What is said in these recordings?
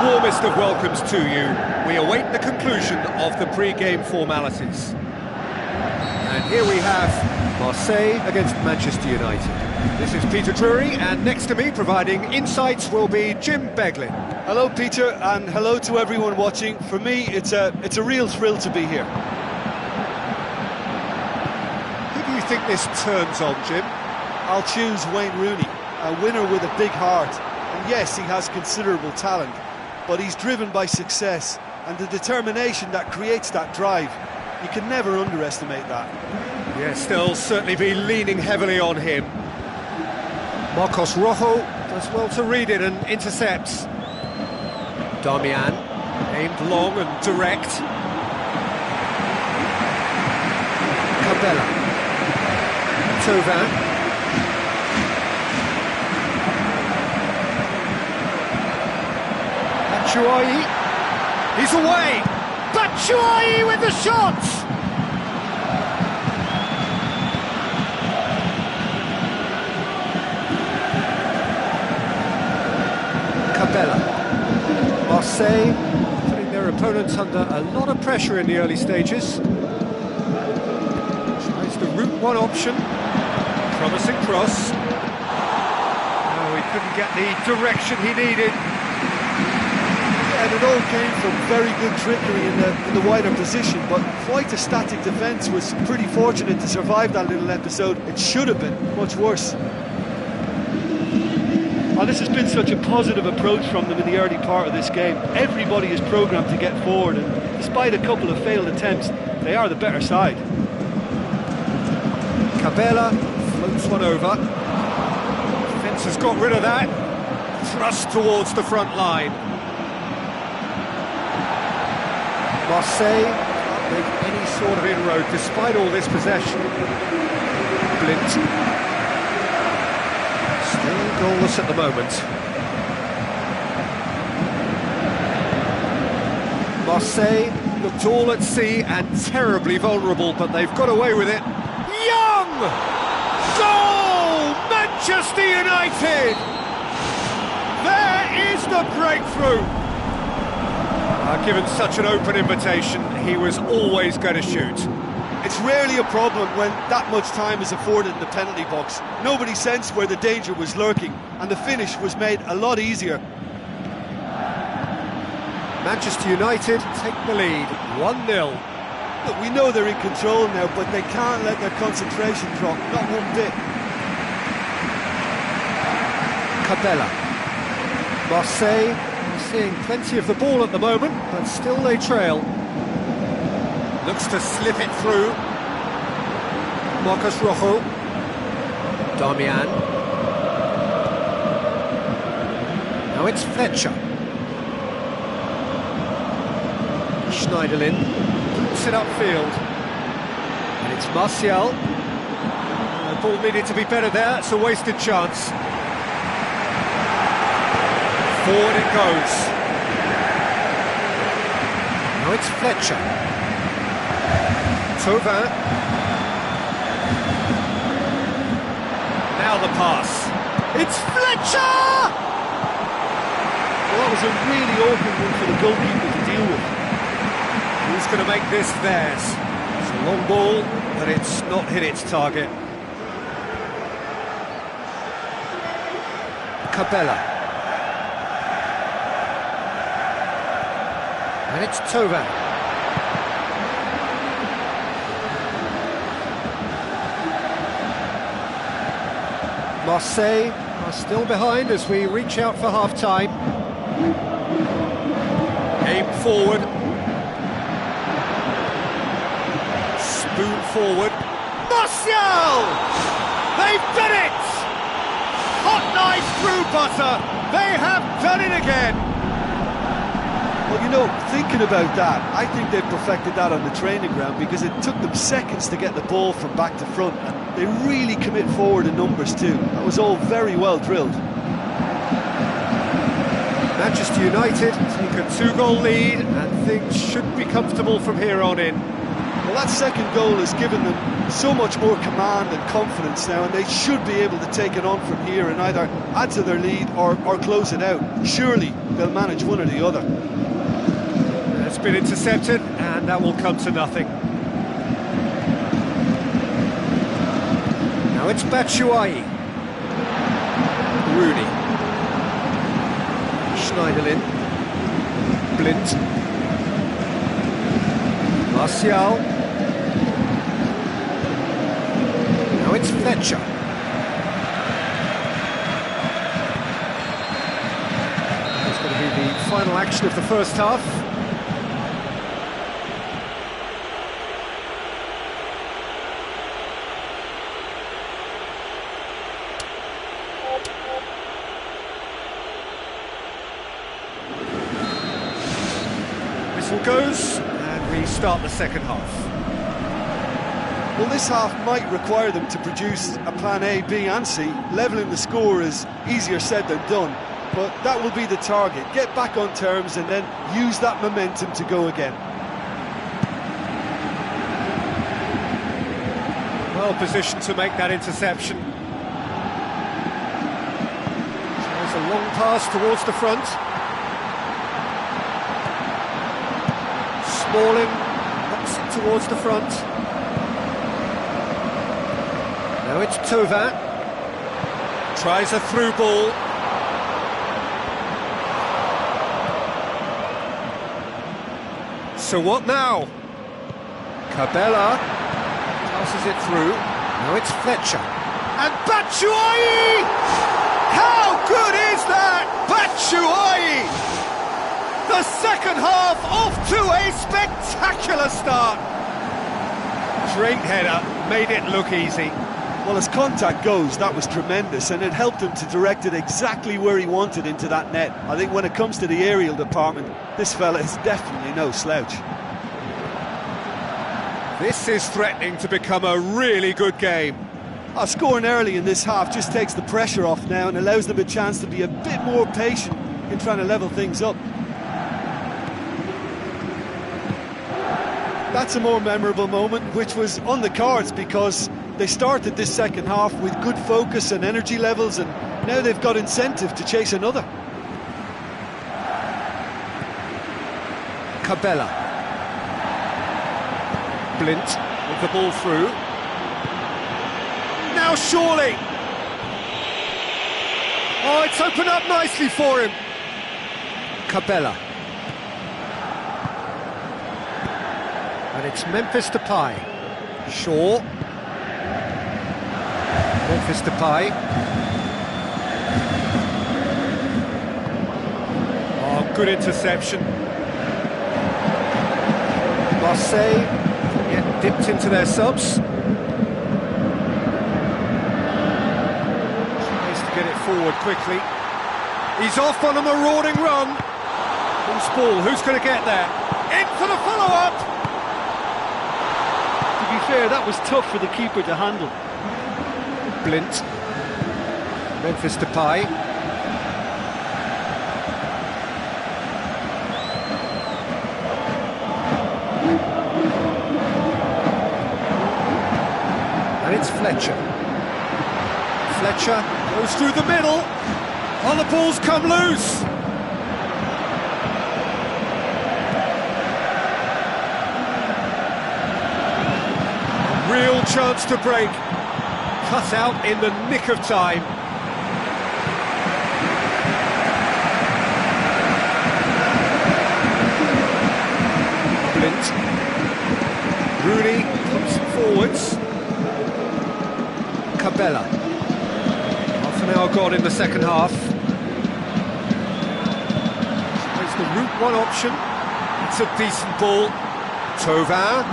Warmest of welcomes to you. We await the conclusion of the pre-game formalities. And here we have Marseille against Manchester United. This is Peter Drury, and next to me providing insights will be Jim Beglin. Hello Peter, and hello to everyone watching. For me, it's a real thrill to be here. Who do you think this turns on, Jim? I'll choose Wayne Rooney, a winner with a big heart. And yes, he has considerable talent, but he's driven by success and the determination that creates that drive. You can never underestimate that. Yes, they'll certainly be leaning heavily on him. Marcos Rojo does well to read it and intercepts. Darmian, aimed long and direct. Cabella. Tovan. Batshuayi, he's away! Batshuayi with the shot! Cabella. Marseille putting their opponents under a lot of pressure in the early stages. Tries the route one option. Promising cross. Oh, he couldn't get the direction he needed. And it all came from very good trickery in the wider position, but quite a static defence. Was pretty fortunate to survive that little episode. It should have been much worse. And this has been such a positive approach from them in the early part of this game. Everybody is programmed to get forward, and despite a couple of failed attempts, they are the better side. Cabella floats one over. Defence has got rid of that. Thrust towards the front line. Marseille can't make any sort of inroad despite all this possession. Blint. Still goalless at the moment. Marseille looked all at sea and terribly vulnerable, but they've got away with it. Young! Goal! Manchester United! There is the breakthrough! Given such an open invitation, he was always going to shoot. It's rarely a problem when that much time is afforded in the penalty box. Nobody sensed where the danger was lurking, and the finish was made a lot easier. Manchester United take the lead, 1-0. Look, we know they're in control now, but they can't let their concentration drop, not one bit. Cabella. Marseille seeing plenty of the ball at the moment, but still they trail. Looks to slip it through. Marcos Rojo. Damian. Now it's Fletcher. Schneiderlin puts it upfield. And it's Martial. The ball needed to be better there, it's a wasted chance. Forward it goes. Now it's Fletcher. Tauvin. Now the pass. It's Fletcher! Well, that was a really awkward one for the goalkeeper to deal with. Who's going to make this theirs? It's a long ball, but it's not hit its target. Cabella. And it's Tauvin. Marseille are still behind as we reach out for half-time. Aim forward. Spoon forward. Martial! They've done it! Hot knife through butter. They have done it again. Well, you know, thinking about that, I think they've perfected that on the training ground because it took them seconds to get the ball from back to front, and they really commit forward in numbers too. That was all very well drilled. Manchester United take a 2-goal lead and things should be comfortable from here on in. Well, that second goal has given them so much more command and confidence now, and they should be able to take it on from here and either add to their lead or close it out. Surely they'll manage one or the other. It's been intercepted and that will come to nothing. Now it's Batshuayi. Rooney. Schneiderlin. Blint. Martial. Now it's Fletcher. That's going to be the final action of the first half. Whistle goes, and we start the second half. Well, this half might require them to produce a plan A, B and C. Levelling the score is easier said than done, but that will be the target. Get back on terms and then use that momentum to go again. Well positioned to make that interception. There's a long pass towards the front. Smalling knocks it towards the front. Now it's Tauvin. Tries a through ball. So what now? Cabella passes it through. Now it's Fletcher. And Batshuayi! How good is that? Batshuayi! The second half off to a spectacular start. Great header, made it look easy. Well, as contact goes, that was tremendous, and it helped him to direct it exactly where he wanted into that net. I think when it comes to the aerial department, this fella is definitely no slouch. This is threatening to become a really good game. Scoring early in this half just takes the pressure off now and allows them a chance to be a bit more patient in trying to level things up. That's a more memorable moment, which was on the cards because they started this second half with good focus and energy levels, and now they've got incentive to chase another. Cabella. Blint with the ball through. Now surely! Oh, it's opened up nicely for him. Cabella. And it's Memphis Depay. Shaw. Memphis Depay. Oh, good interception. Marseille dipped into their subs. Tries to get it forward quickly. He's off on a marauding run. Loose ball, who's going to get there? In for the follow-up! To be fair, that was tough for the keeper to handle. Blint. Memphis Depay. And it's Fletcher. Fletcher goes through the middle. Oh, the ball's come loose. Real chance to break. Cut out in the nick of time. Blint. Rooney comes forwards. Cabella. Half an hour gone in the second half. It's the route one option. It's a decent ball. Tovin.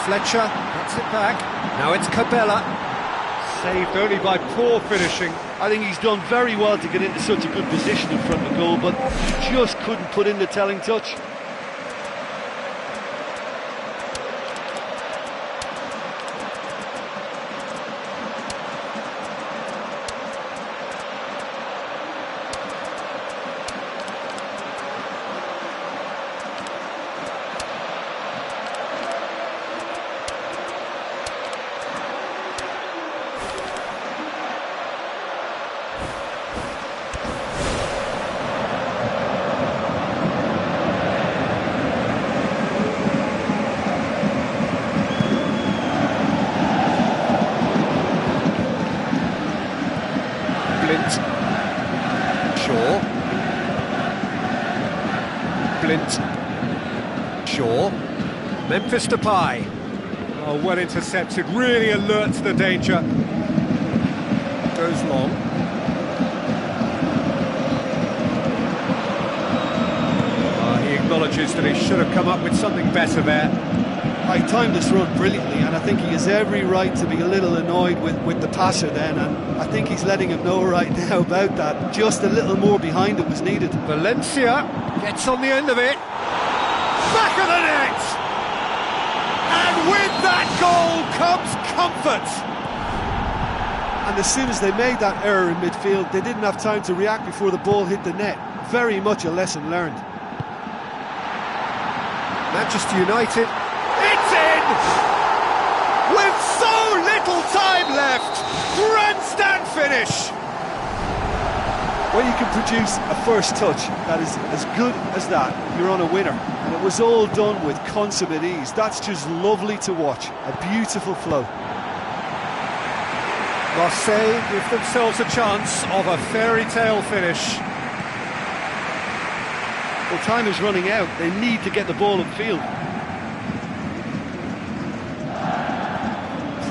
Fletcher cuts it back. Now it's Cabella. Saved only by poor finishing. I think he's done very well to get into such a good position in front of goal, but just couldn't put in the telling touch. Shaw. Blint. Shaw. Memphis Depay. Oh, well intercepted, really alert to the danger. Goes long. He acknowledges that he should have come up with something better there. I timed this run brilliantly, and I think he has every right to be a little annoyed with the passer then, and I think he's letting him know right now about that. Just a little more behind it was needed. Valencia gets on the end of it. Back of the net! And with that goal comes comfort! And as soon as they made that error in midfield, they didn't have time to react before the ball hit the net. Very much a lesson learned. Manchester United, it's in! With so little time left, grandstand finish! When you can produce a first touch that is as good as that, you're on a winner. And it was all done with consummate ease. That's just lovely to watch. A beautiful flow. Marseille give themselves a chance of a fairy tale finish. Well, time is running out. They need to get the ball upfield.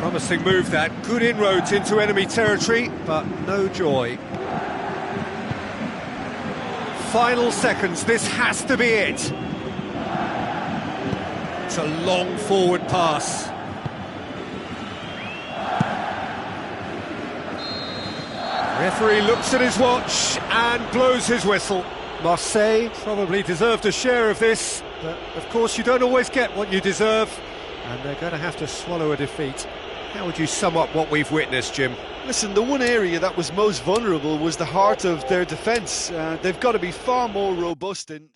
Promising move that. Good inroads into enemy territory, but no joy. Final seconds, this has to be it. It's a long forward pass. Referee looks at his watch and blows his whistle. Marseille probably deserved a share of this, but of course you don't always get what you deserve, and they're going to have to swallow a defeat. How would you sum up what we've witnessed, Jim? Listen, the one area that was most vulnerable was the heart of their defence. They've got to be far more robust in...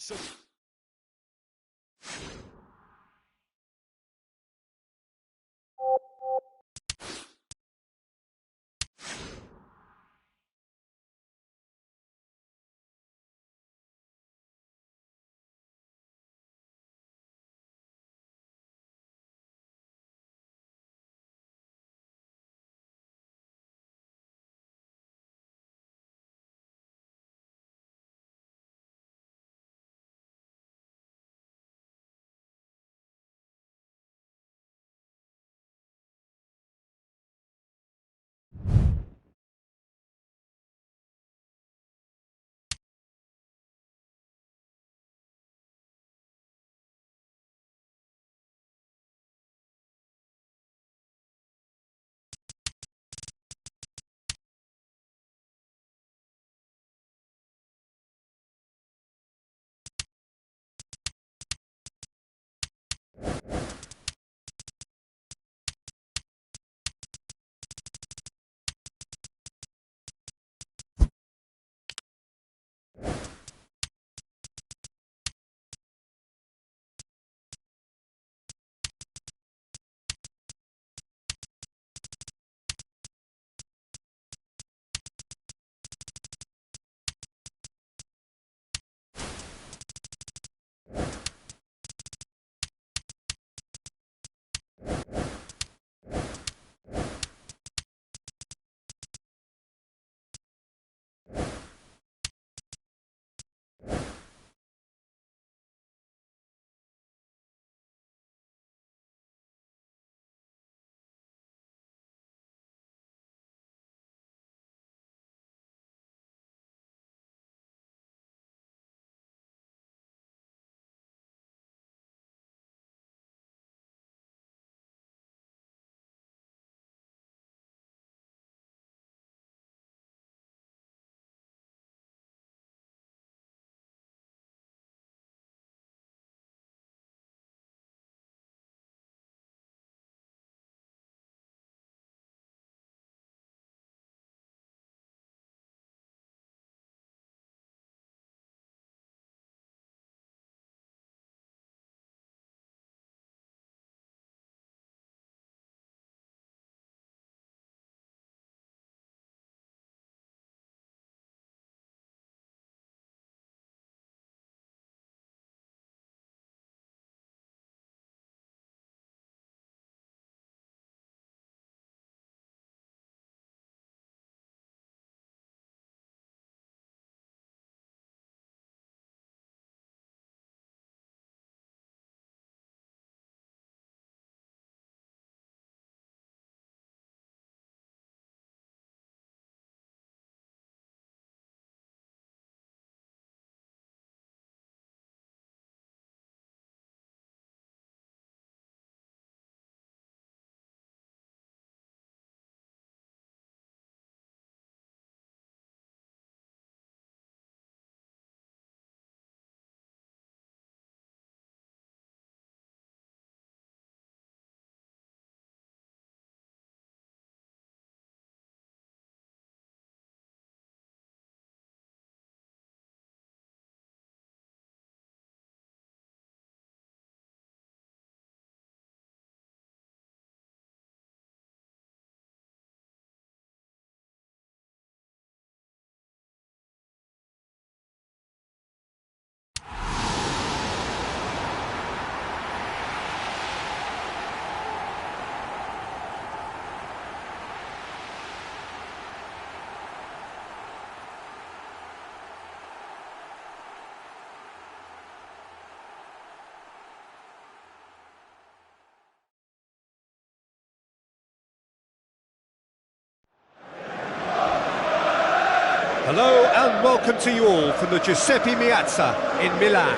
Hello and welcome to you all from the Giuseppe Meazza in Milan.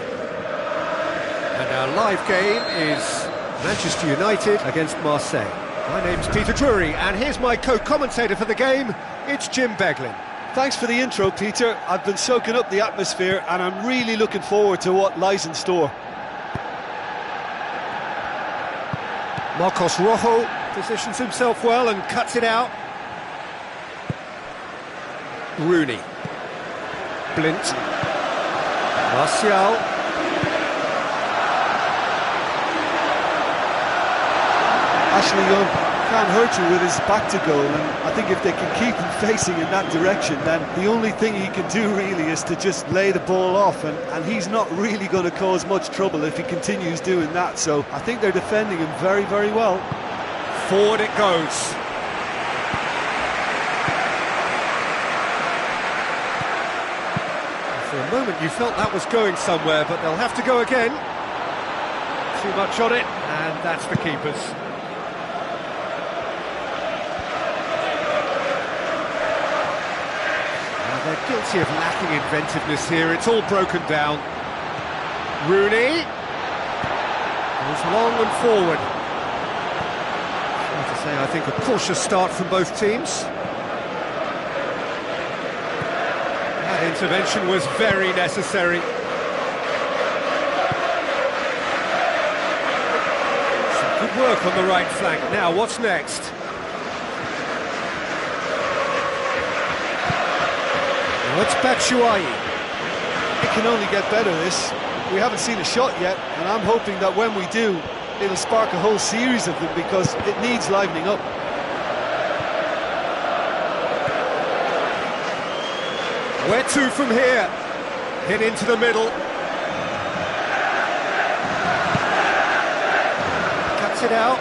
And our live game is Manchester United against Marseille. My name's Peter Drury and here's my co-commentator for the game, it's Jim Beglin. Thanks for the intro, Peter. I've been soaking up the atmosphere and I'm really looking forward to what lies in store. Marcos Rojo positions himself well and cuts it out. Rooney, Blint, Martial, Ashley Young can't hurt you with his back to goal, and I think if they can keep him facing in that direction, then the only thing he can do really is to just lay the ball off, and he's not really going to cause much trouble if he continues doing that, so I think they're defending him very, very well. Forward it goes. For a moment you felt that was going somewhere, but they'll have to go again. Too much on it, and that's the keepers. Now they're guilty of lacking inventiveness here, it's all broken down. Rooney goes long and forward. Fair to say, I think a cautious start from both teams. Intervention was very necessary. Good work on the right flank. Now, what's next? Now it's Batshuayi. It can only get better, this. We haven't seen a shot yet, and I'm hoping that when we do, it'll spark a whole series of them because it needs livening up. Where to from here? Hit into the middle. Cuts it out.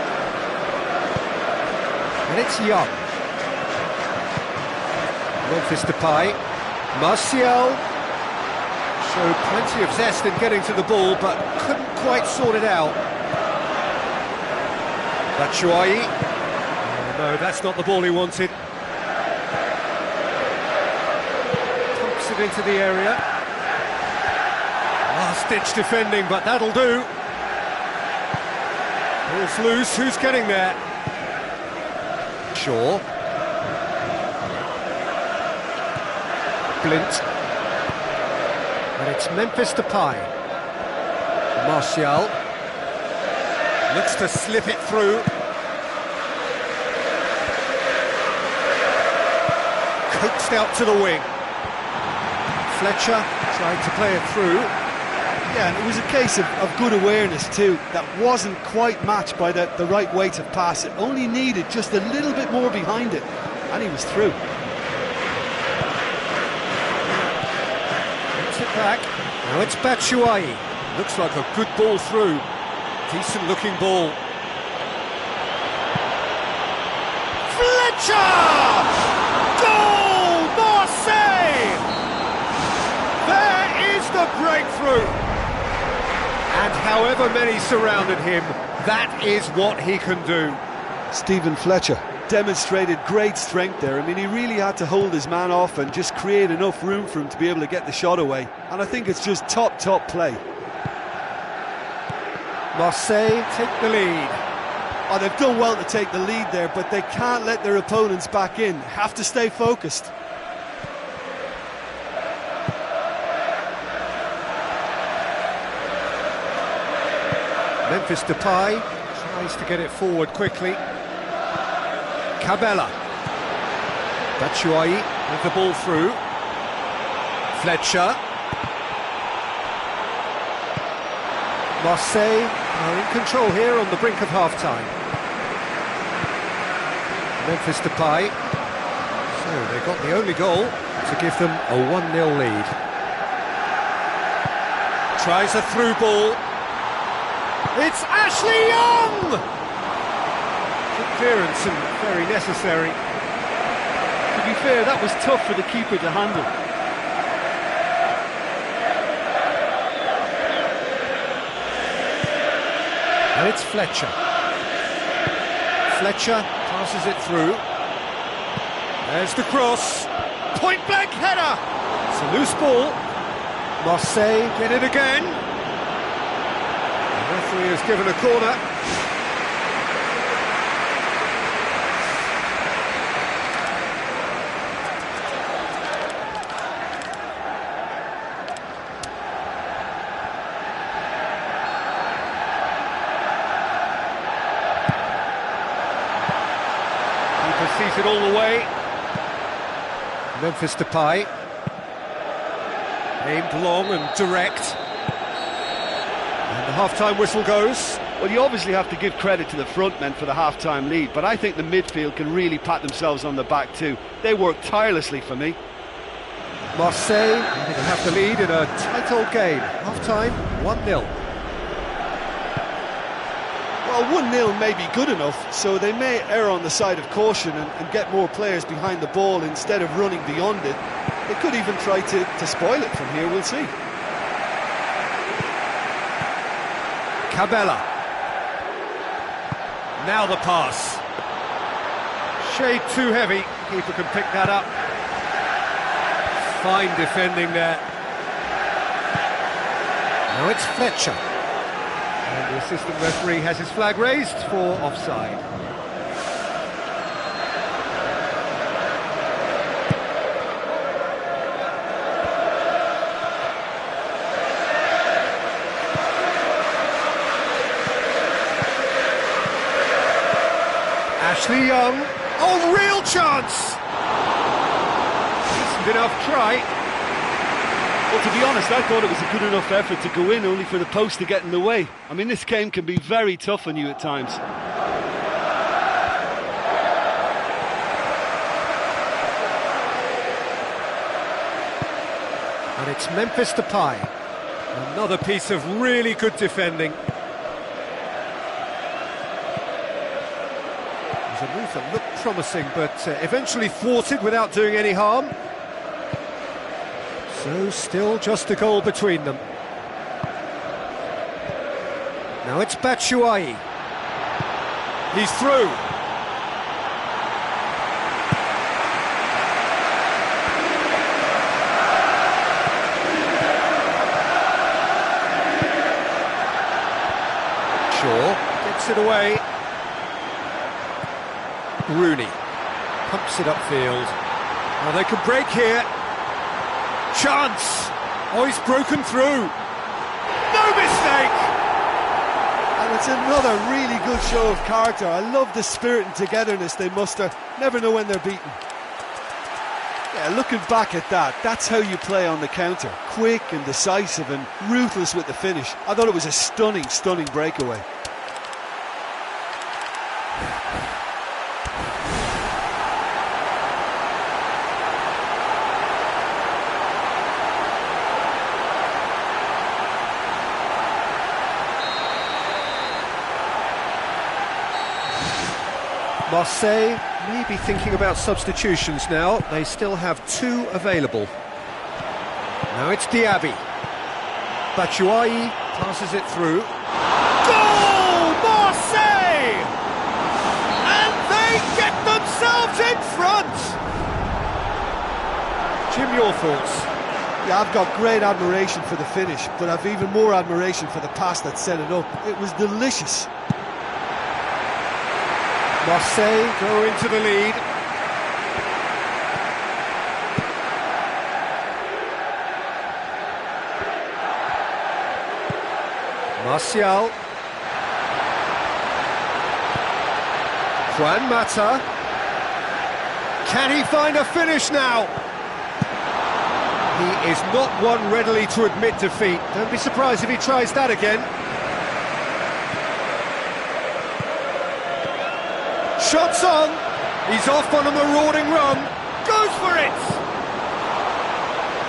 And it's Young. Memphis Depay. Martial. Showed plenty of zest in getting to the ball, but couldn't quite sort it out. Batshuayi. Oh, no, that's not the ball he wanted. Pumps it into the area. Last-ditch defending, but that'll do. Ball's loose, who's getting there? Shaw. Blint. And it's Memphis Depay. Martial. Looks to slip it through. Coaxed out to the wing. Fletcher tried to play it through. Yeah, and it was a case of good awareness too. That wasn't quite matched by the right weight of pass. It only needed just a little bit more behind it, and he was through. Puts it back. Now it's Batshuayi. Looks like a good ball through. Decent looking ball. Fletcher! Goal! Marseille! There is the breakthrough. And however many surrounded him, that is what he can do. Stephen Fletcher demonstrated great strength there. I mean, he really had to hold his man off and just create enough room for him to be able to get the shot away. And I think it's just top play. Marseille take the lead. Oh, they've done well to take the lead there, but they can't let their opponents back in. Have to stay focused. Memphis Depay tries to get it forward quickly. Cabella. Batshuayi with the ball through. Fletcher. Marseille are in control here on the brink of half-time. Memphis Depay. So they got the only goal to give them a 1-0 lead. Tries a through ball. It's Ashley Young! Good clearance and very necessary. To be fair, that was tough for the keeper to handle. And it's Fletcher. Fletcher passes it through. There's the cross. Point-blank header! It's a loose ball. Marseille get it again. The referee has given a corner. Sees it all the way. Memphis Depay. Aimed long and direct. And the half-time whistle goes. Well, you obviously have to give credit to the front men for the half-time lead, but I think the midfield can really pat themselves on the back too. They worked tirelessly for me. Marseille they have the lead in a tight old game. Half-time, 1-0. Well, 1-0 may be good enough, so they may err on the side of caution and get more players behind the ball instead of running beyond it. They could even try to spoil it from here, we'll see. Cabella. Now the pass. Shade too heavy, keeper can pick that up. Fine defending there. Now it's Fletcher. And the assistant referee has his flag raised for offside. Ashley Young. Oh, real chance! Decent enough try. Well, to be honest, I thought it was a good enough effort to go in, only for the post to get in the way. I mean, this game can be very tough on you at times. And it's Memphis Depay. Another piece of really good defending. It was a move that looked promising, but eventually thwarted without doing any harm. So still just a goal between them. Now it's Batshuayi. He's through. Shaw gets it away. Rooney pumps it upfield. Oh, they could break here. Chance! Oh, he's broken through. No mistake! And it's another really good show of character. I love the spirit and togetherness they muster. Never know when they're beaten. Yeah, looking back at that, that's how you play on the counter. Quick and decisive and ruthless with the finish. I thought it was a stunning, stunning breakaway. Marseille may be thinking about substitutions now. They still have 2 available. Now it's Diaby. Batshuayi passes it through. Goal! Marseille! And they get themselves in front! Jim, your thoughts? Yeah, I've got great admiration for the finish, but I've even more admiration for the pass that set it up. It was delicious. Marseille go into the lead. Martial. Juan Mata. Can he find a finish now? He is not one readily to admit defeat. Don't be surprised if he tries that again. Shots on, he's off on a marauding run, goes for it!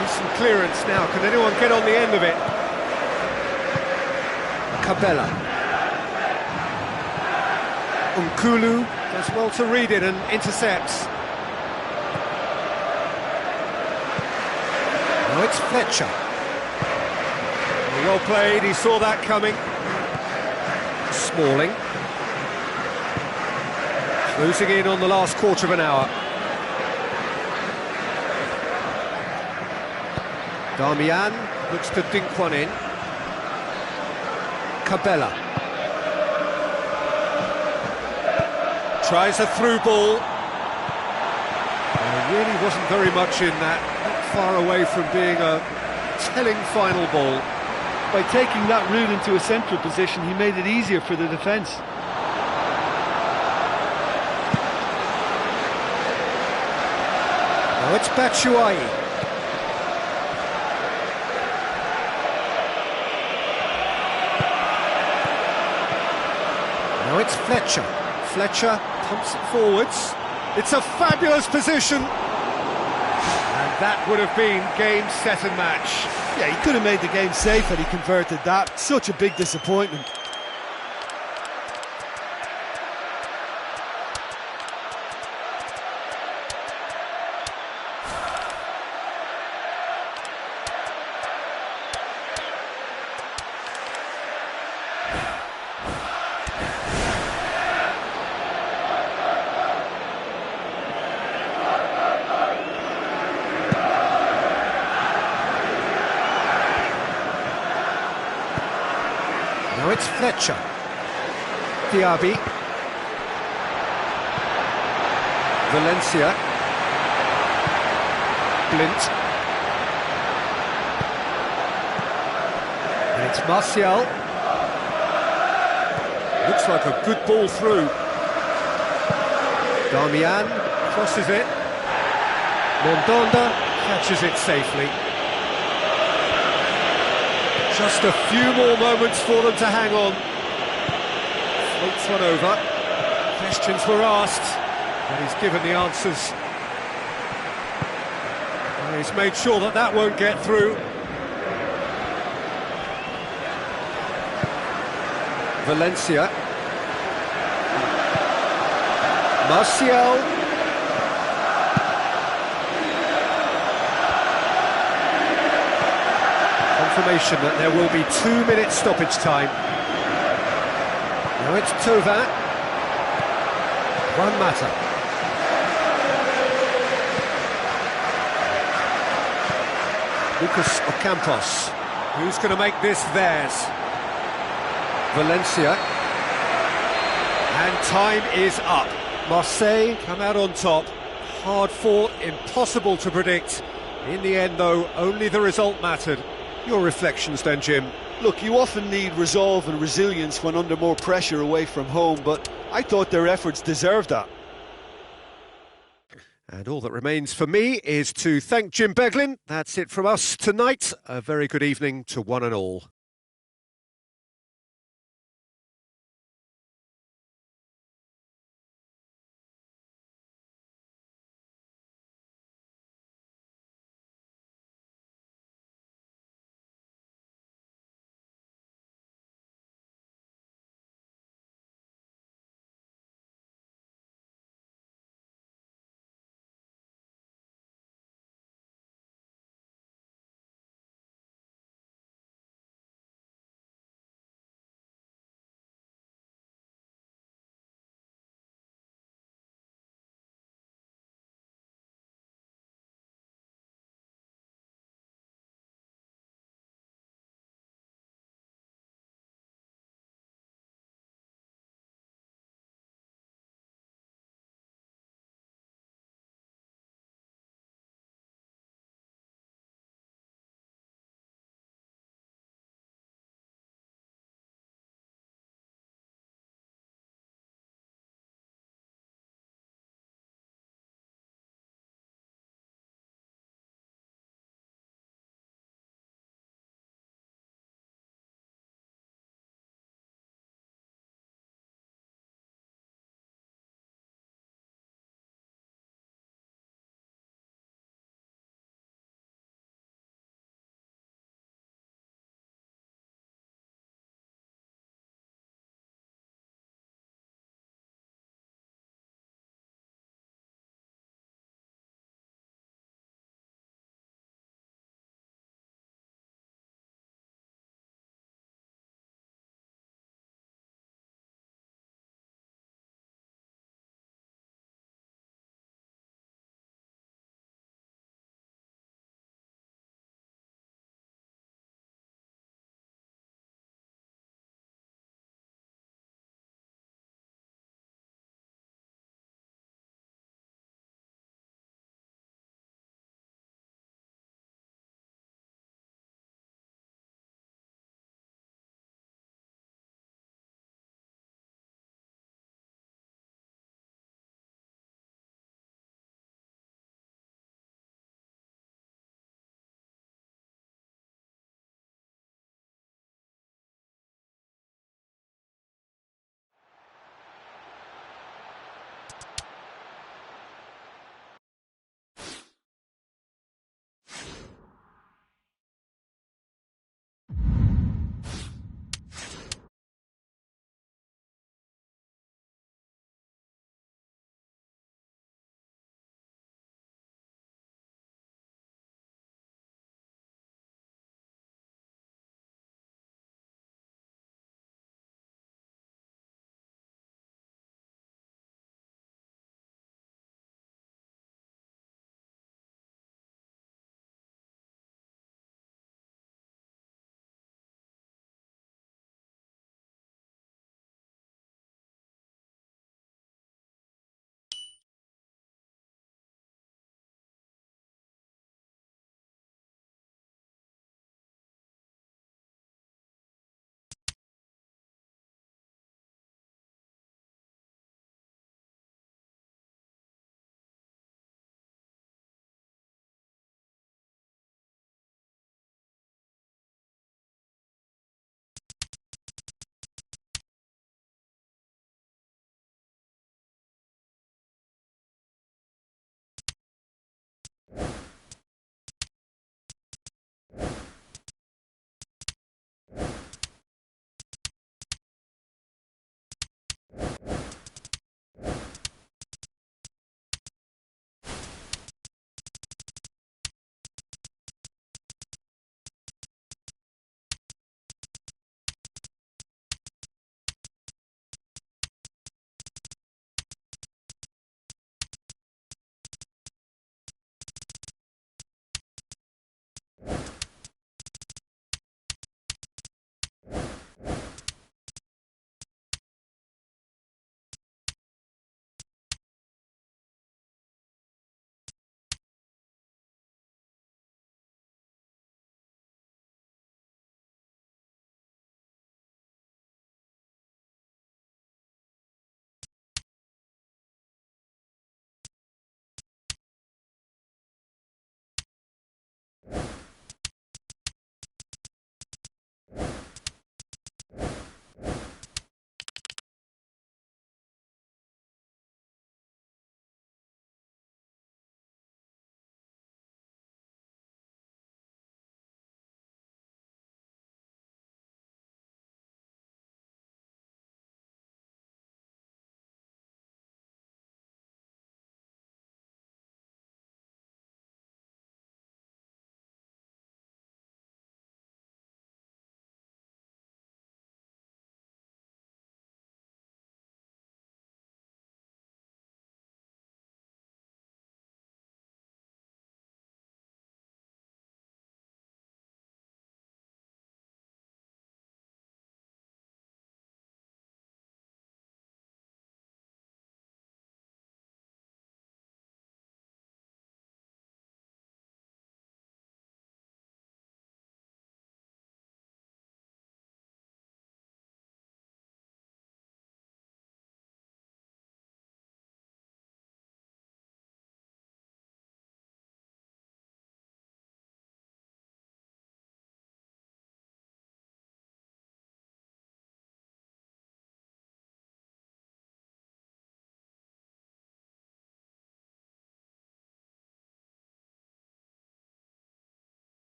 Decent clearance now, can anyone get on the end of it? Cabella. Nkulu does well to read it and intercepts. Now it's Fletcher. Well played, he saw that coming. Smalling. Losing in on the last quarter of an hour. Darmian looks to dink one in. Cabella. Tries a through ball. There really wasn't very much in that. Not far away from being a telling final ball. By taking that route into a central position, he made it easier for the defence. Now it's Batshuayi. Now it's Fletcher. Fletcher pumps it forwards. It's a fabulous position. And that would have been game, set and match. Yeah, he could have made the game safe had he converted that. Such a big disappointment. Now it's Fletcher. Diaby. Valencia. Blint. And it's Martial. Looks like a good ball through. Darmian crosses it. Mondonda catches it safely. Just a few more moments for them to hang on. Floats one over. Questions were asked, but he's given the answers. And he's made sure that that won't get through. Valencia. Martial. Confirmation that there will be 2 minutes stoppage time. Now it's Tova. One matter. Lucas Ocampos. Who's going to make this theirs? Valencia. And time is up. Marseille come out on top. Hard fought, impossible to predict. In the end, though, only the result mattered. Your reflections then, Jim? Look, you often need resolve and resilience when under more pressure away from home, but I thought their efforts deserved that. And all that remains for me is to thank Jim Beglin. That's it from us tonight. A very good evening to one and all.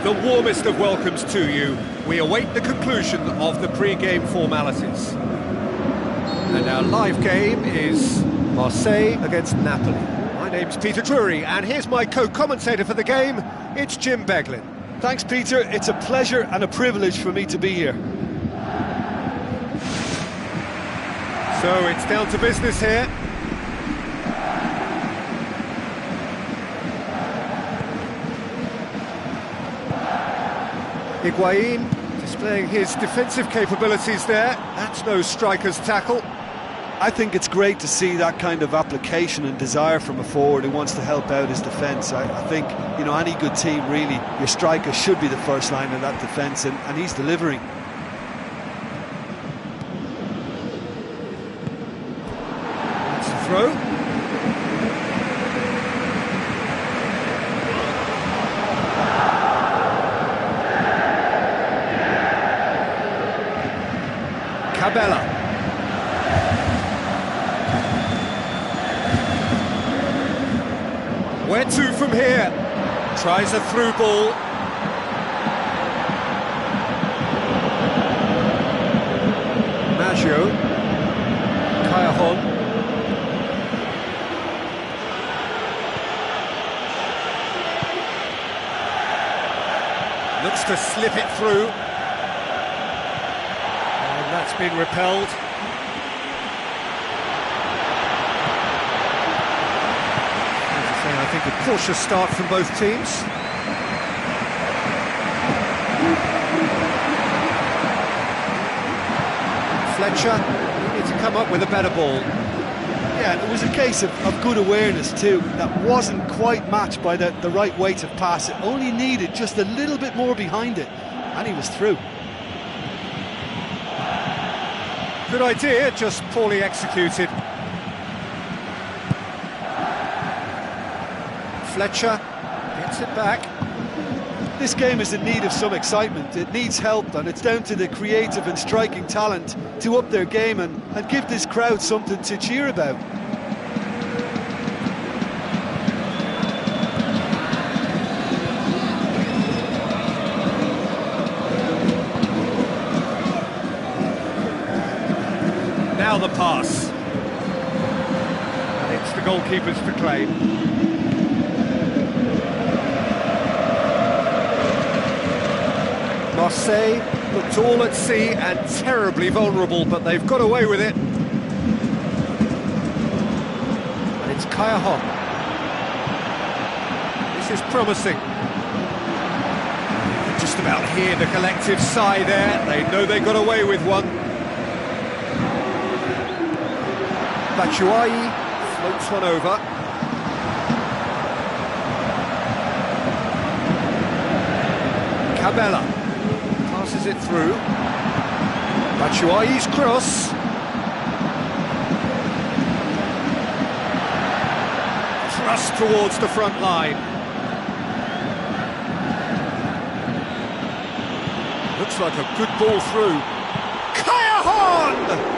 The warmest of welcomes to you. We await the conclusion of the pre-game formalities. And our live game is Marseille against Napoli. My name's Peter Drury, and here's my co-commentator for the game, it's Jim Beglin. Thanks, Peter. It's a pleasure and a privilege for me to be here. So it's down to business here. Higuain displaying his defensive capabilities there. That's no striker's tackle. I think it's great to see that kind of application and desire from a forward who wants to help out his defence. I think, you know, any good team, really, your striker should be the first line of that defence, and he's delivering. That's the throw. Cabella. Where to from here? Tries a through ball. Maggio. Callejón. Looks to slip it through. That's been repelled. As I say, I think a cautious start from both teams. Fletcher needed to come up with a better ball. Yeah, it was a case of good awareness too. That wasn't quite matched by the right weight of pass. It only needed just a little bit more behind it, and he was through. Good idea, just poorly executed. Fletcher gets it back. This game is in need of some excitement. It needs help, and it's down to the creative and striking talent to up their game and give this crowd something to cheer about. Now the pass. And it's the goalkeeper's to claim. Marseille looked all at sea and terribly vulnerable, but they've got away with it. And it's Callejón. This is promising. You can just about hear the collective sigh there. They know they got away with one. Batshuayi floats one over. Cabella passes it through. Batshuayi's cross. Thrust towards the front line. Looks like a good ball through. Callejón!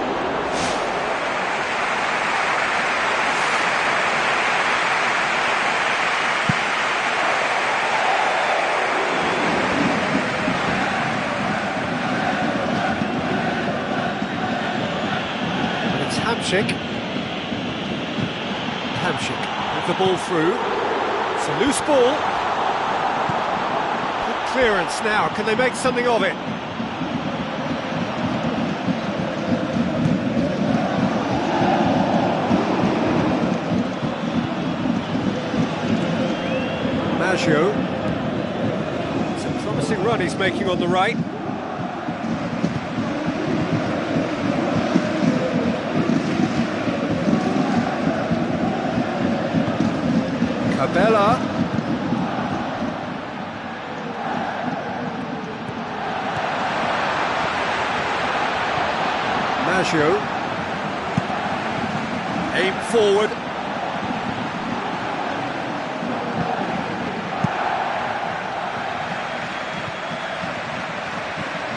Hamsik with the ball through. It's a loose ball. Good clearance now. Can they make something of it? Maggio. It's a promising run he's making on the right. Cabella. Maggio. Aim forward.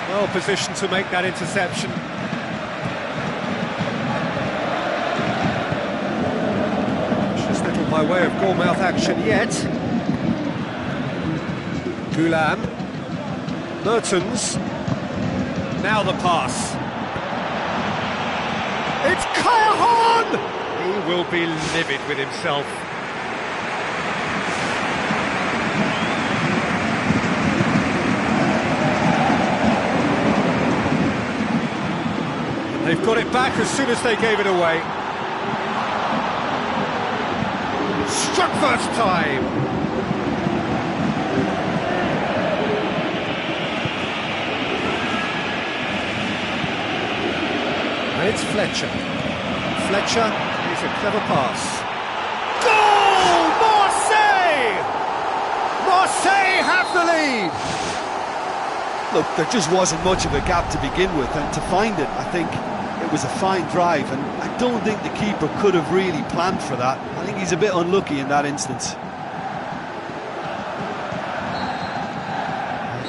Well positioned to make that interception. By way of goal-mouth action yet. Goulam. Mertens. Now the pass. It's Cajon! He will be livid with himself. They've got it back as soon as they gave it away. Struck first time. And it's Fletcher. Fletcher is a clever pass. Goal! Marseille! Marseille have the lead! Look, there just wasn't much of a gap to begin with, and to find it, I think it was a fine drive, and I don't think the keeper could have really planned for that. I think he's a bit unlucky in that instance.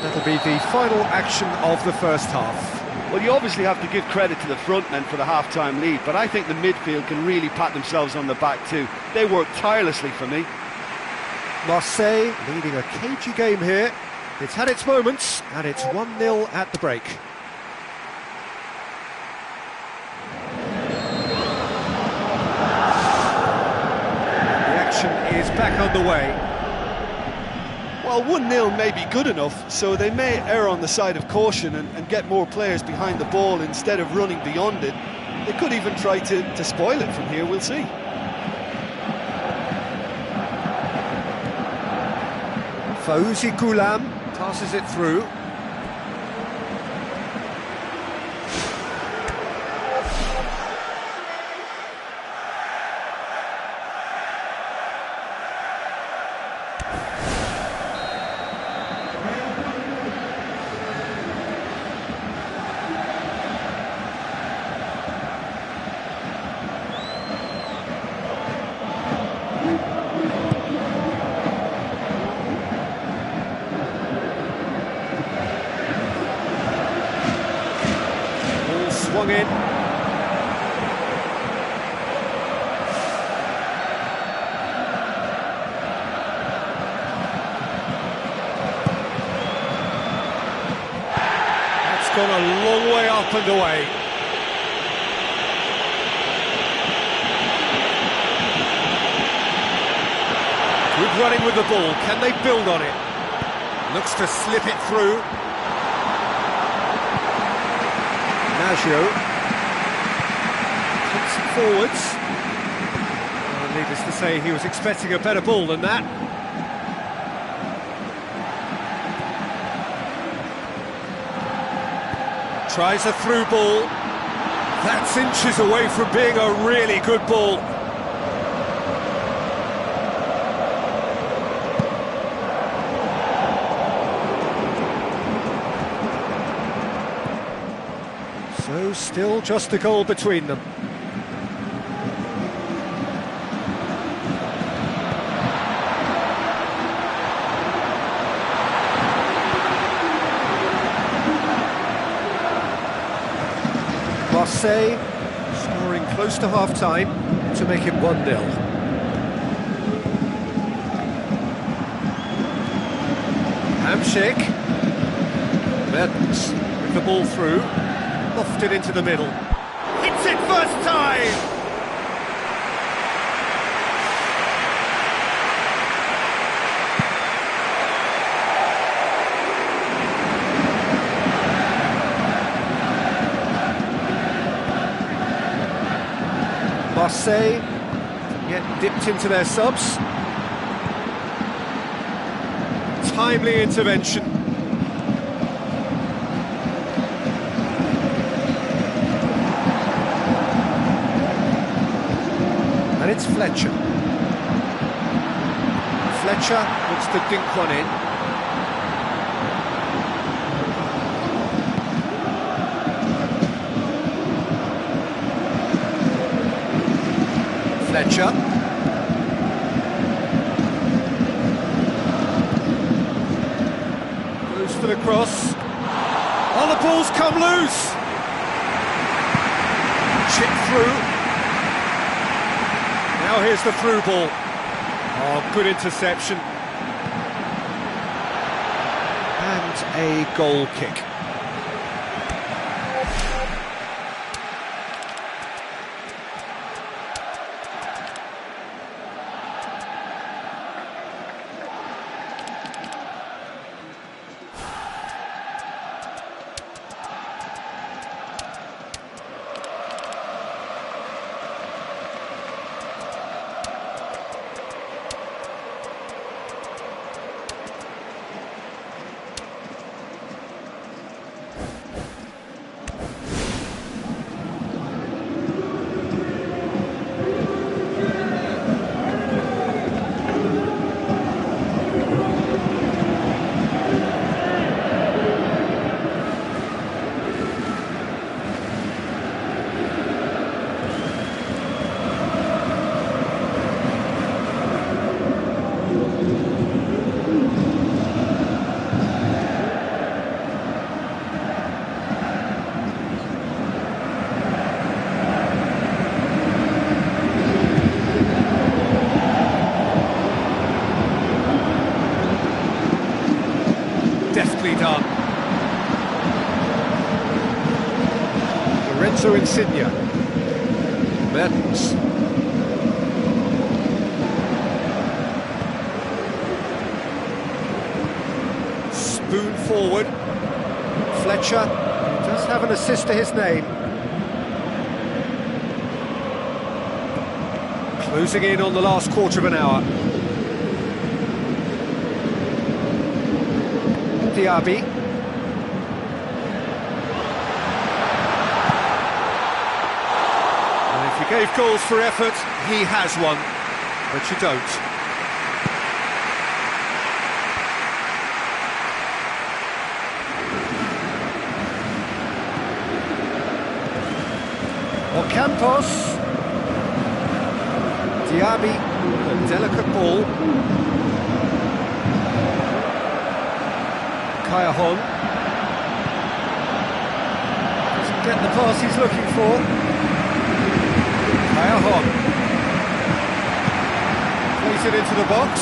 That'll be the final action of the first half. Well, you obviously have to give credit to the front men for the half-time lead, but I think the midfield can really pat themselves on the back too. They worked tirelessly for me. Marseille leading a cagey game here. It's had its moments, and it's 1-0 at the break. The action is back underway. Well, 1-0 may be good enough, so they may err on the side of caution and get more players behind the ball instead of running beyond it. They could even try to spoil it from here, we'll see. Fauzi Goulam passes it through. Swung in. That's gone a long way up and away. Good running with the ball. Can they build on it? Looks to slip it through. Naggio kicks it forwards. Well, needless to say, he was expecting a better ball than that. Tries a through ball. That's inches away from being a really good ball. So still just a goal between them. Marseille scoring close to half-time to make it 1-0. Hamsik. Mertens with the ball through. Lofted into the middle. Hits it first time! Marseille get dipped into their subs. Timely intervention. And it's Fletcher. Fletcher looks to dink one in. Fletcher. Goes for the cross. Oh, the ball's come loose! Chip through. Now here's the through ball. Oh, good interception. And a goal kick. Deftly done. Lorenzo Insigne. Mertens. Spoon forward. Fletcher does have an assist to his name. Closing in on the last quarter of an hour. Diaby. And if you gave goals for effort, he has one, but you don't. Ocampos. Diaby, a delicate ball. Kayahon doesn't get the pass he's looking for. Kayahon plays it into the box.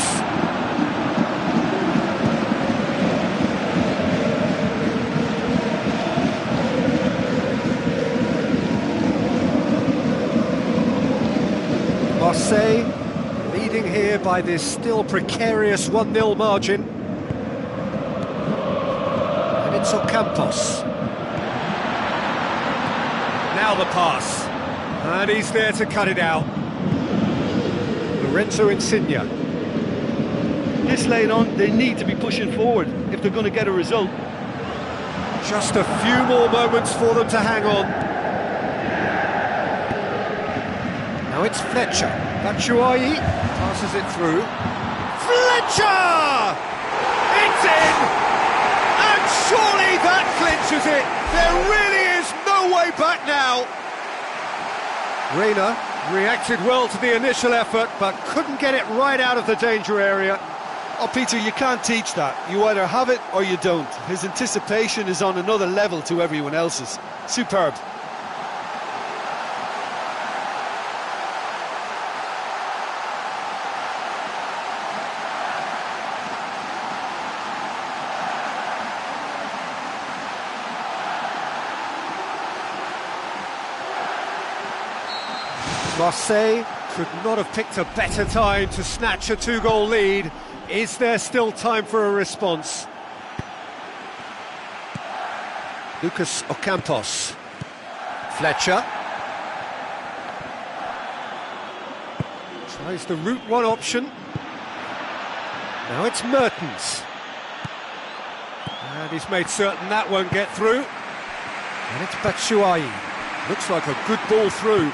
Marseille leading here by this still precarious 1-0 margin. It's Ocampos. Now the pass. And he's there to cut it out. Lorenzo Insigne. This late on, they need to be pushing forward if they're going to get a result. Just a few more moments for them to hang on. Now it's Fletcher. Batshuayi passes it through. Fletcher! It's in! Surely that clinches it! There really is no way back now! Reina reacted well to the initial effort, but couldn't get it right out of the danger area. Oh, Peter, you can't teach that. You either have it or you don't. His anticipation is on another level to everyone else's. Superb. Marseille could not have picked a better time to snatch a 2-goal lead. Is there still time for a response? Lucas Ocampos. Fletcher. Tries the route one option. Now it's Mertens. And he's made certain that won't get through. And it's Batshuayi. Looks like a good ball through.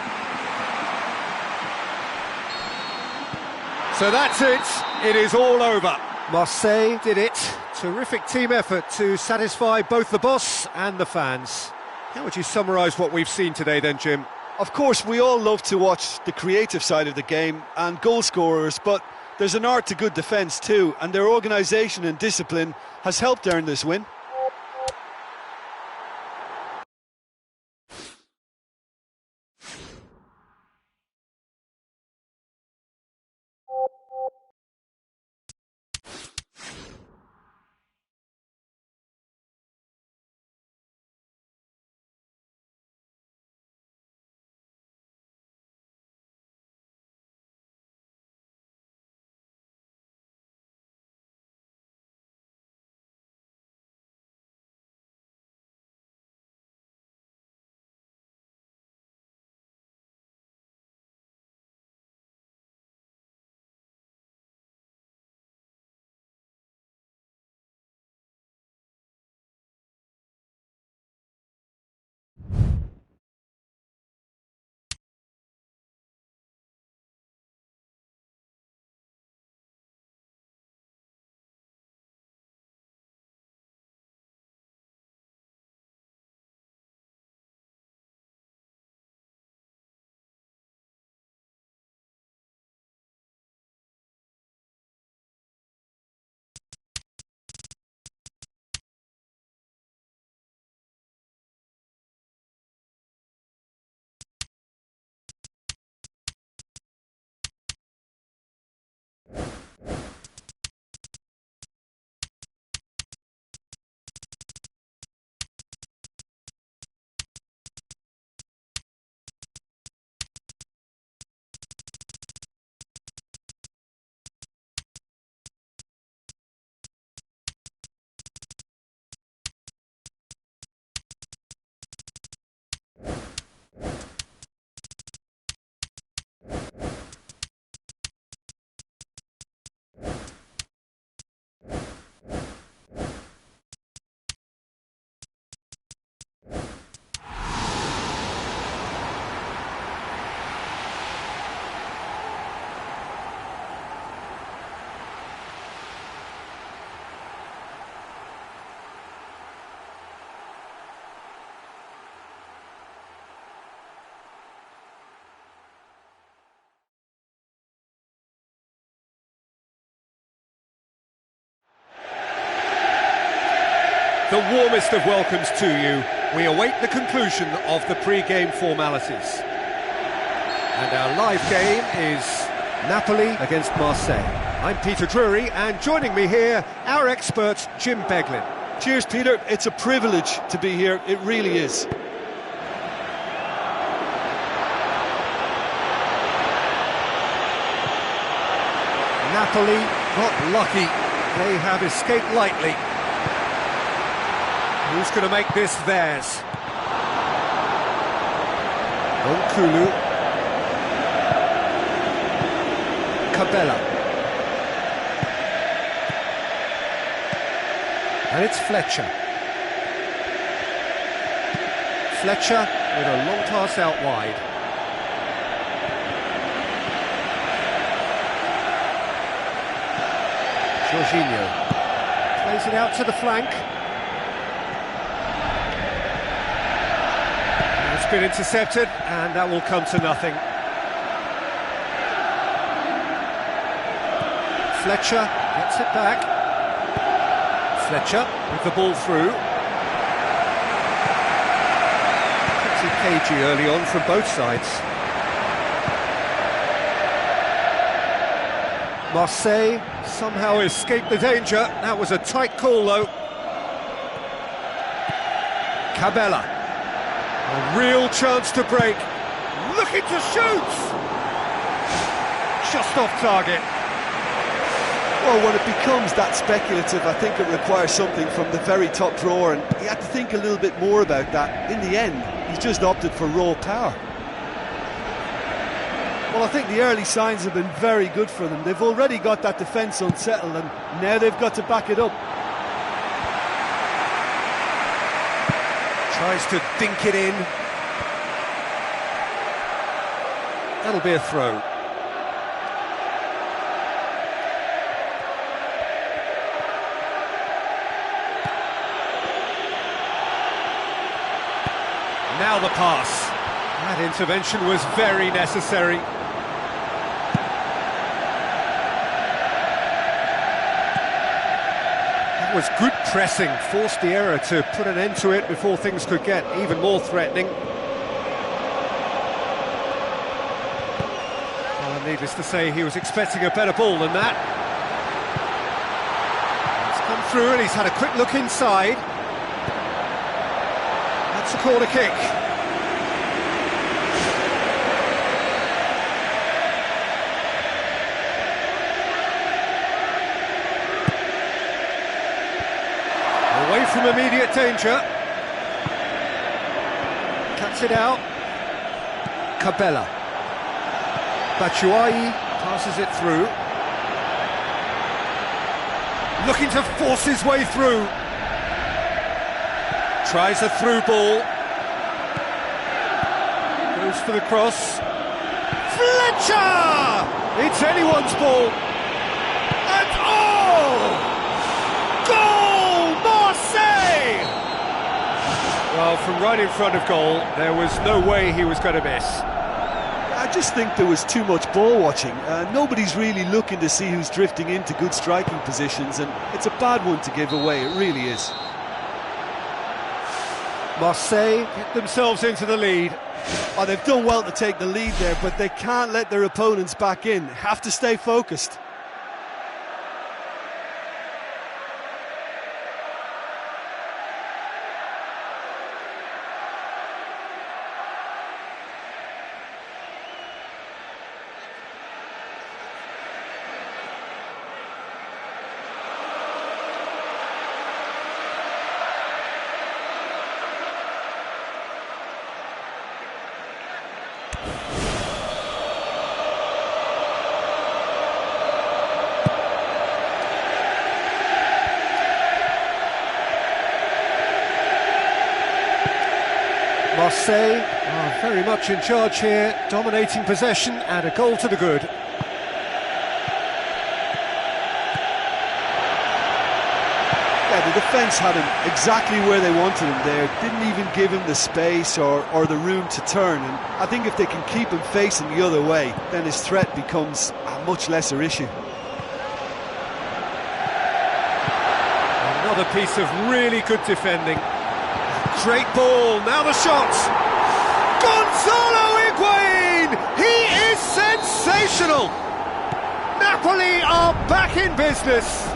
So that's it, it is all over. Marseille did it. Terrific team effort to satisfy both the boss and the fans. How would you summarise what we've seen today then, Jim? Of course, we all love to watch the creative side of the game and goal scorers, but there's an art to good defence too, and their organisation and discipline has helped earn this win. The warmest of welcomes to you. We await the conclusion of the pre-game formalities. And our live game is Napoli against Marseille. I'm Peter Drury, and joining me here, our expert, Jim Beglin. Cheers, Peter. It's a privilege to be here. It really is. Napoli got lucky. They have escaped lightly. Who's going to make this theirs? Kulu. Cabella. And it's Fletcher. Fletcher with a long pass out wide. Jorginho plays it out to the flank. It's been intercepted, and that will come to nothing. Fletcher gets it back. Fletcher with the ball through. Pretty cagey early on from both sides. Marseille somehow escaped the danger. That was a tight call, though. Cabella. A real chance to break. Looking to shoot! Just off target. Well, when it becomes that speculative, I think it requires something from the very top drawer, and he had to think a little bit more about that. In the end, he's just opted for raw power. Well, I think the early signs have been very good for them. They've already got that defence unsettled, and now they've got to back it up. Tries to dink it in. That'll be a throw. Now the pass. That intervention was very necessary. That was good pressing, forced the error to put an end to it before things could get even more threatening. Well, needless to say, he was expecting a better ball than that. It's come through and he's had a quick look inside. That's a corner kick. Away from immediate danger. Cuts it out. Cabella. Batshuayi passes it through. Looking to force his way through. Tries a through ball. Goes for the cross. Fletcher! It's anyone's ball. And goal! Marseille! Well, from right in front of goal, there was no way he was going to miss. I just think there was too much ball watching. Nobody's really looking to see who's drifting into good striking positions, and it's a bad one to give away, it really is. Marseille get themselves into the lead. Oh, they've done well to take the lead there, but they can't let their opponents back in. Have to stay focused. Marseille are very much in charge here, dominating possession and a goal to the good. Yeah, the defence had him exactly where they wanted him there, didn't even give him the space or the room to turn, and I think if they can keep him facing the other way, then his threat becomes a much lesser issue. Another piece of really good defending. Great ball, now the shot! Gonzalo Higuain! He is sensational! Napoli are back in business!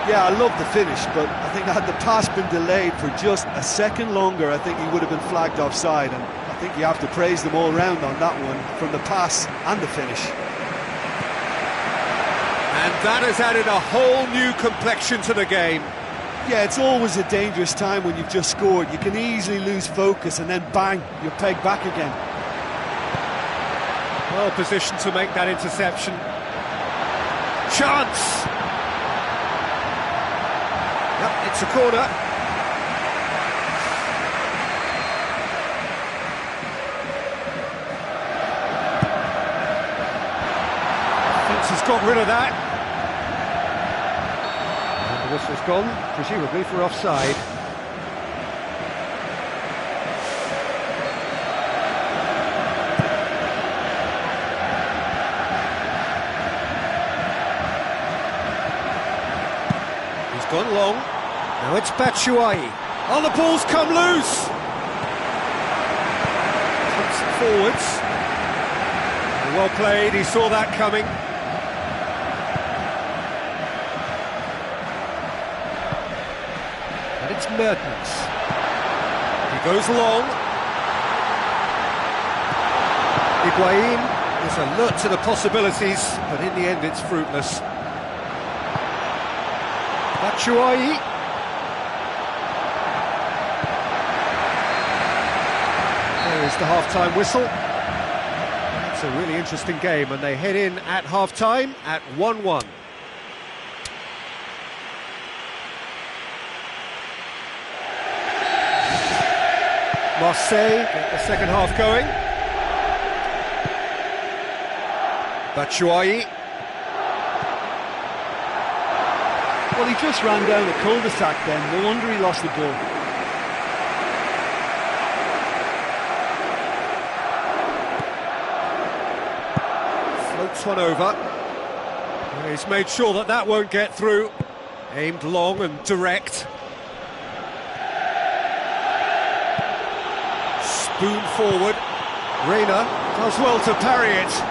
Yeah, I love the finish, but I think had the pass been delayed for just a second longer, I think he would have been flagged offside, and I think you have to praise them all round on that one, from the pass and the finish. And that has added a whole new complexion to the game. Yeah, it's always a dangerous time when you've just scored. You can easily lose focus and then bang, you're pegged back again. Well positioned to make that interception. Chance! Yep, it's a corner. Defence has got rid of that. And the whistle's gone, presumably for offside. He's gone long. Now it's Batshuayi. Oh, the ball's come loose! Takes it forwards. Well played, he saw that coming. And it's Mertens. He goes long. Higuain is alert to the possibilities, but in the end it's fruitless. Batshuayi. There is the half-time whistle. It's a really interesting game, and they head in at half-time at 1-1. Marseille get the second half going. Batshuayi. Well, he just ran down a cul-de-sac then. No wonder he lost the ball. Floats one over. He's made sure that that won't get through. Aimed long and direct. Spoon forward. Reina does well to parry it.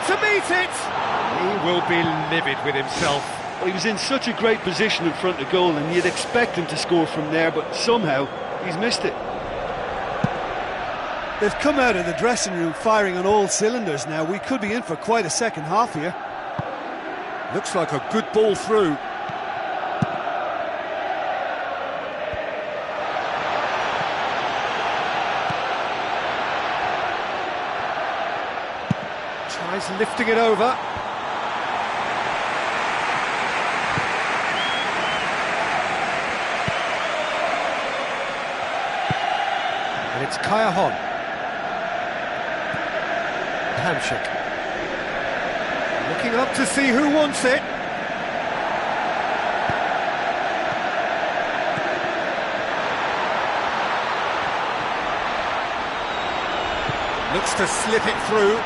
To meet it! He will be livid with himself. Well, he was in such a great position in front of goal, and you'd expect him to score from there, but somehow he's missed it. They've come out of the dressing room firing on all cylinders now. We could be in for quite a second half here. Looks like a good ball through. Tries lifting it over. And it's Kayahon. Hamshik. Looking up to see who wants it. Looks to slip it through.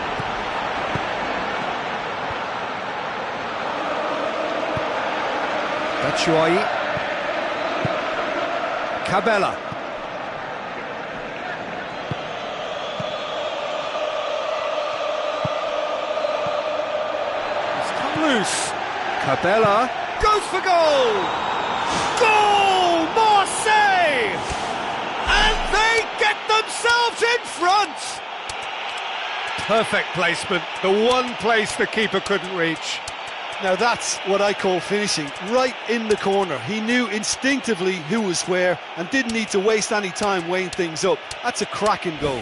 Batshuayi. Cabella. It's come loose. Cabella goes for goal! Goal! Marseille! And they get themselves in front! Perfect placement, the one place the keeper couldn't reach. Now that's what I call finishing, right in the corner. He knew instinctively who was where and didn't need to waste any time weighing things up. That's a cracking goal.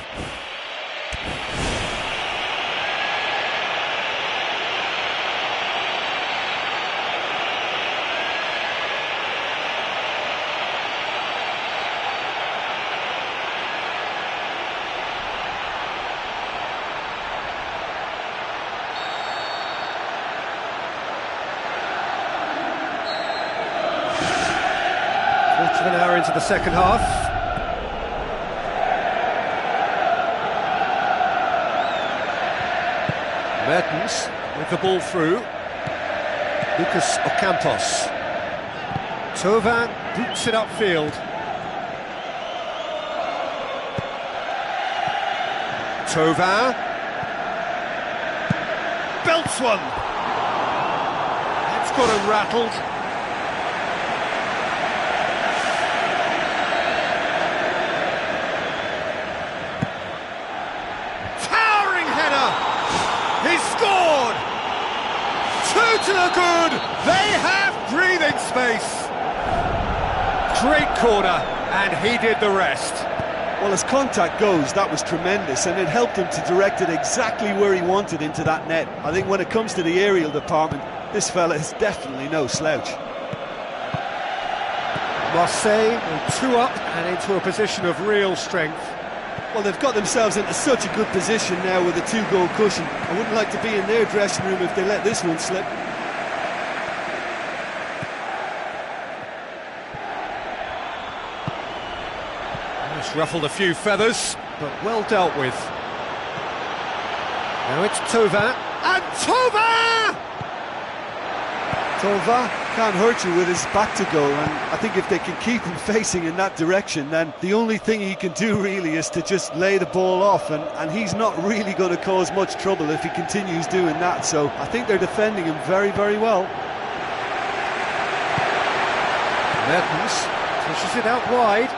Quarter of an hour into the second half. Mertens with the ball through. Lucas Ocampos. Thauvin boots it upfield. Thauvin belts one. That's got him rattled. Towering header. He's scored. 2 to the good. They have breathing space. Great corner, and he did the rest. Well, as contact goes, that was tremendous, and it helped him to direct it exactly where he wanted into that net. I think when it comes to the aerial department, this fella is definitely no slouch. Marseille are 2 up and into a position of real strength. Well, they've got themselves into such a good position now with a 2-goal cushion. I wouldn't like to be in their dressing room if they let this one slip. It's ruffled a few feathers, but well dealt with. Now it's Thauvin, and Thauvin! Thauvin can't hurt you with his back to goal, and I think if they can keep him facing in that direction, then the only thing he can do really is to just lay the ball off, and he's not really going to cause much trouble if he continues doing that, so I think they're defending him very, very well. Mertens pushes it out wide.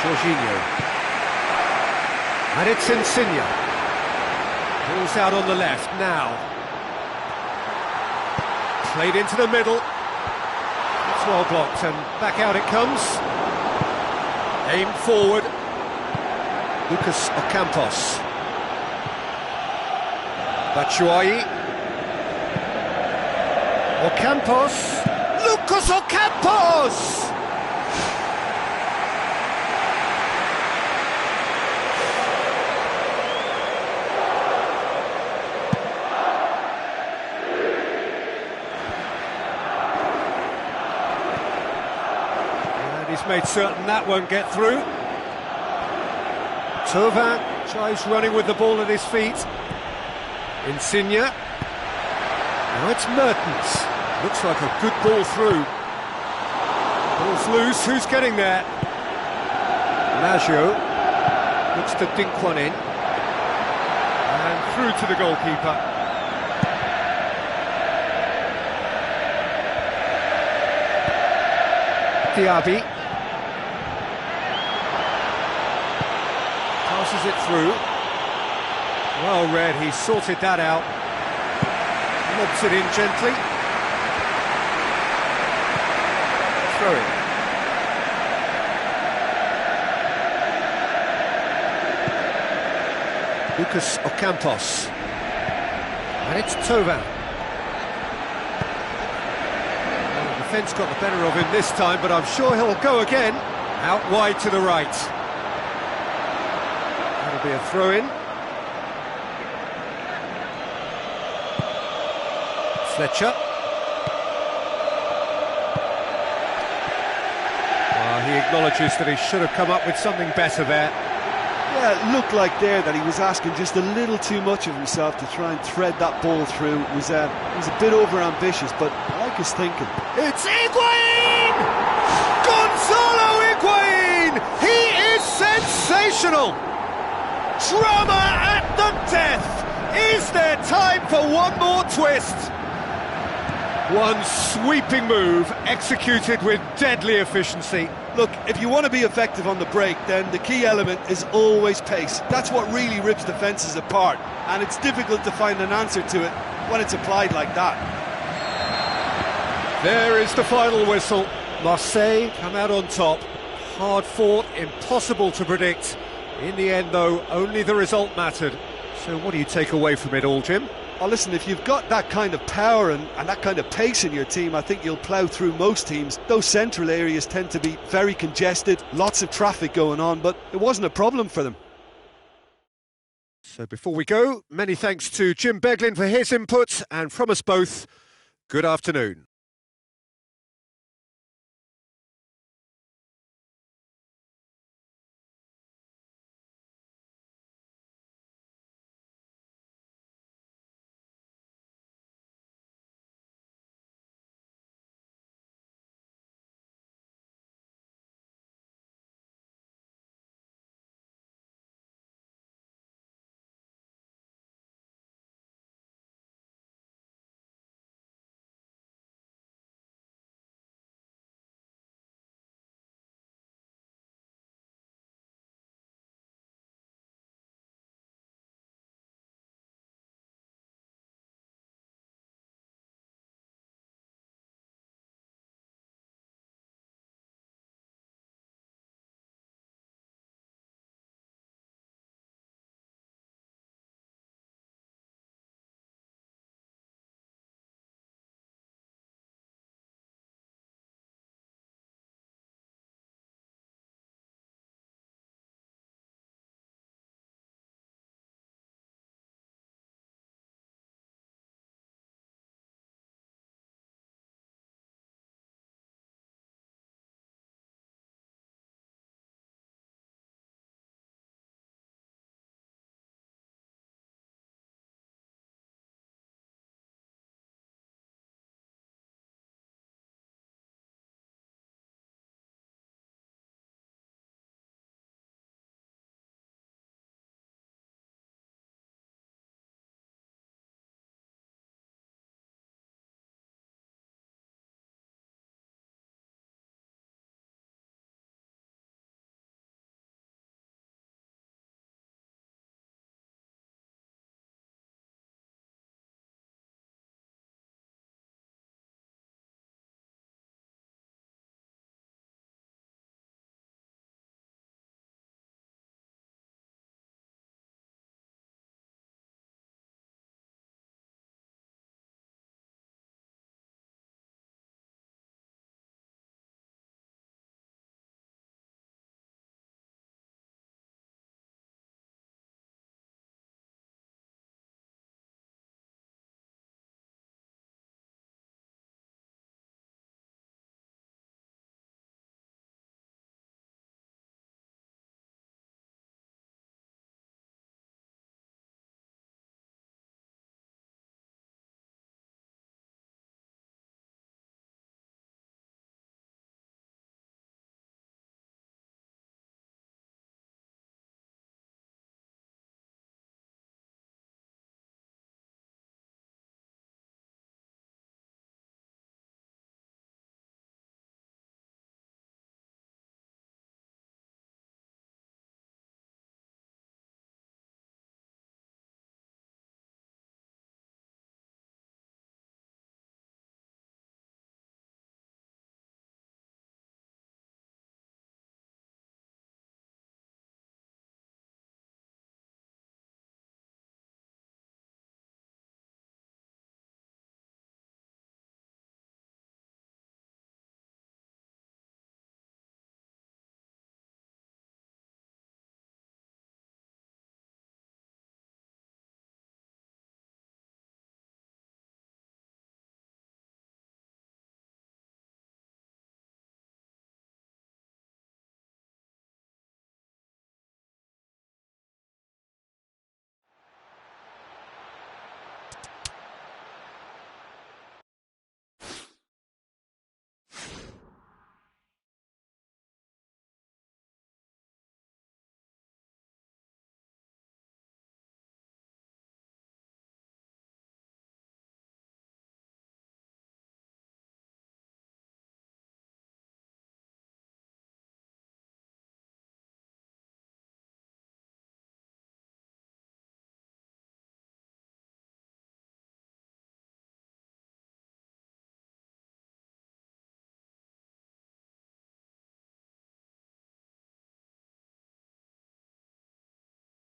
Jorginho. And it's Insigne. Ball's out on the left now. Played into the middle. It's well blocked and back out it comes. Aimed forward. Lucas Ocampos. Batshuayi. Ocampos. Lucas Ocampos! He's made certain that won't get through. Thauvin tries running with the ball at his feet. Insigne. Now it's Mertens. Looks like a good ball through. Ball's loose, who's getting there? Maggio looks to dink one in. And through to the goalkeeper. Diaby. Passes it through. Well read, he sorted that out. Lobs it in gently. Throw it. Lucas Ocampos. And it's Thauvin. Well, the defence got the better of him this time, but I'm sure he'll go again. Out wide to the right. That'll be a throw-in. Fletcher. Well, he acknowledges that he should have come up with something better there. Yeah, it looked like there that he was asking just a little too much of himself to try and thread that ball through. It was a bit over-ambitious, but I like his thinking. It's Higuain! Gonzalo Higuain! He is sensational! Drama at the death! Is there time for one more twist? One sweeping move, executed with deadly efficiency. Look, if you want to be effective on the break, then the key element is always pace. That's what really rips defences apart, and it's difficult to find an answer to it when it's applied like that. There is the final whistle. Marseille come out on top. Hard fought, impossible to predict. In the end, though, only the result mattered. So what do you take away from it all, Jim? Well, listen, if you've got that kind of power and that kind of pace in your team, I think you'll plough through most teams. Those central areas tend to be very congested, lots of traffic going on, but it wasn't a problem for them. So before we go, many thanks to Jim Beglin for his input, and from us both, good afternoon.